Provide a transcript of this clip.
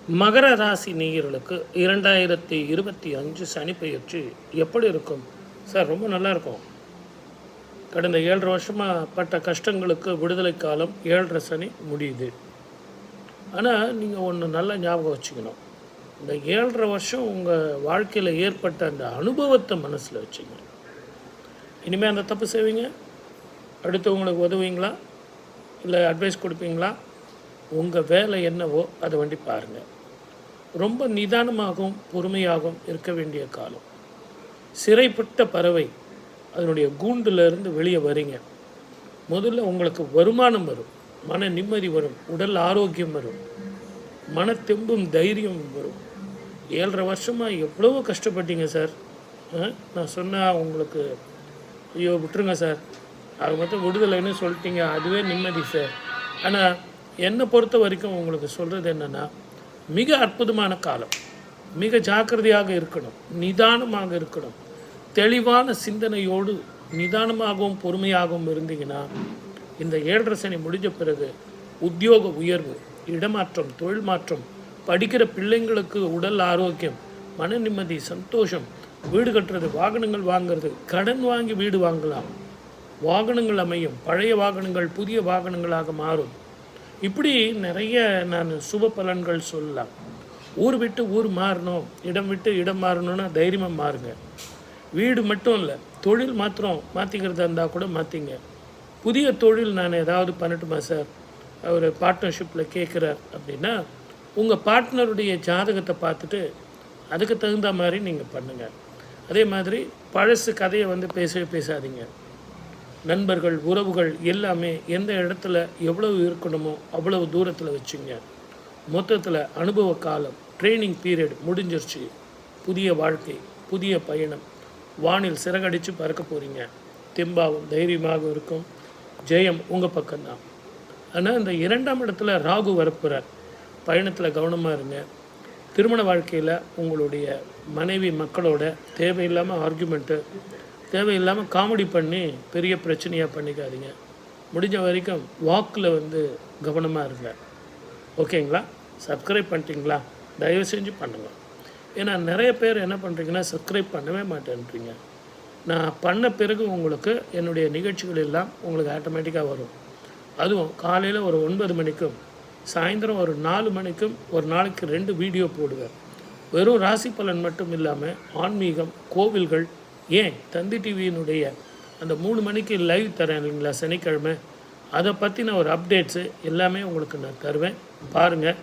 மகர ராசி நேயர்களுக்கு 2025 சனி பெயர்ச்சி எப்படி இருக்கும் சார்? ரொம்ப நல்லாயிருக்கும். கடந்த 7.5 வருஷமாக பட்ட கஷ்டங்களுக்கு விடுதலை காலம் 7.5 சனி முடியுது. ஆனால் நீங்கள் ஒன்று நல்லா ஞாபகம் வச்சுக்கணும். இந்த 7.5 வருஷம் உங்கள் வாழ்க்கையில் ஏற்பட்ட அந்த அனுபவத்தை மனசில் வச்சுங்க. இனிமேல் அந்த தப்பு செய்வீங்க, அடுத்தவங்களுக்கு உதவுவீங்களா, இல்லை அட்வைஸ் கொடுப்பீங்களா? உங்கள் வேலை என்னவோ அதை வண்டி பாருங்கள். ரொம்ப நிதானமாகவும் பொறுமையாகவும் இருக்க வேண்டிய காலம். சிறைப்பட்ட பறவை அதனுடைய கூண்டிலிருந்து வெளியே வரீங்க. முதல்ல உங்களுக்கு வருமானம் வரும், மன நிம்மதி வரும், உடல் ஆரோக்கியம் வரும், மனத்தெம்பும் தைரியம் வரும். 7.5 வருஷமாக எவ்வளவோ கஷ்டப்பட்டீங்க சார். நான் சொன்னால் உங்களுக்கு ஐயோ விட்டுருங்க சார், அது மட்டும் விடுதலைன்னு சொல்லிட்டீங்க, அதுவே நிம்மதி சார். ஆனால் என்னை பொறுத்த வரைக்கும் உங்களுக்கு சொல்கிறது என்னென்னா, மிக அற்புதமான காலம். மிக ஜாக்கிரதையாக இருக்கணும், நிதானமாக இருக்கணும். தெளிவான சிந்தனையோடு நிதானமாகவும் பொறுமையாகவும் இருந்தீங்கன்னா இந்த 7.5 சனி முடிஞ்ச பிறகு உத்தியோக உயர்வு, இடமாற்றம், தொழில் மாற்றம், படிக்கிற பிள்ளைங்களுக்கு உடல் ஆரோக்கியம், மன நிம்மதி, சந்தோஷம், வீடு கட்டுறது, வாகனங்கள் வாங்கிறது, கடன் வாங்கி வீடு வாங்கலாம், வாகனங்கள் அமையும், பழைய வாகனங்கள் புதிய வாகனங்களாக மாறும். இப்படி நிறைய நான் சுப பலன்கள் சொல்லலாம். ஊர் விட்டு ஊர் மாறணும், இடம் விட்டு இடம் மாறணும்னா தைரியமாக மாறுங்க. வீடு மட்டும் இல்லை, தொழில் மாத்திரம் மாற்றிக்கிறதா இருந்தால் கூட மாற்றிங்க. புதிய தொழில் நான் ஏதாவது பண்ணட்டுமா சார், அவர் பார்ட்னர்ஷிப்பில் கேட்குறார் அப்படின்னா உங்கள் பார்ட்னருடைய ஜாதகத்தை பார்த்துட்டு அதுக்கு தகுந்த மாதிரி நீங்கள் பண்ணுங்கள். அதே மாதிரி பழசு கதையை பேசாதீங்க. நண்பர்கள், உறவுகள் எல்லாமே எந்த இடத்துல எவ்வளவு இருக்கணுமோ அவ்வளவு தூரத்தில் வச்சுங்க. மொத்தத்தில் அனுபவ காலம், ட்ரைனிங் பீரியட் முடிஞ்சிருச்சு. புதிய வாழ்க்கை, புதிய பயணம், வானில் சிறகடித்து பறக்க போகிறீங்க. தெம்பாவும் தைரியமாக இருக்கும். ஜெயம் உங்கள் பக்கம்தான். ஆனால் இந்த 2ஆம் இடத்துல ராகு வரப்போகிறார். பயணத்தில் கவனமாக இருங்க. திருமண வாழ்க்கையில் உங்களுடைய மனைவி மக்களோட தேவையில்லாமல் ஆர்குமெண்ட்டு, தேவையில்லாமல் காமெடி பண்ணி பெரிய பிரச்சனையாக பண்ணிக்காதீங்க. முடிஞ்ச வரைக்கும் வாக்கில் கவனமாக இருங்க. ஓகேங்களா? சப்ஸ்கிரைப் பண்ணிட்டீங்களா? தயவு செஞ்சு பண்ணுங்கள். ஏன்னா நிறைய பேர் என்ன பண்ணுறீங்கன்னா சப்ஸ்கிரைப் பண்ணவே மாட்டேன்றீங்க. நான் பண்ண பிறகு உங்களுக்கு என்னுடைய நிகழ்ச்சிகள் எல்லாம் உங்களுக்கு ஆட்டோமேட்டிக்காக வரும். அதுவும் காலையில் ஒரு 9 மணிக்கும் சாயந்தரம் ஒரு 4 மணிக்கும் ஒரு நாளைக்கு 2 வீடியோ போடுவேன். வெறும் ராசி பலன் மட்டும் இல்லாமல் ஆன்மீகம், கோவில்கள், ஏன் தந்தி டிவியினுடைய அந்த 3 மணிக்கு லைவ் தரேன் இல்லைங்களா சனிக்கிழமை, அதை பற்றின ஒரு அப்டேட்ஸு எல்லாமே உங்களுக்கு நான் தருவேன். பாருங்கள்.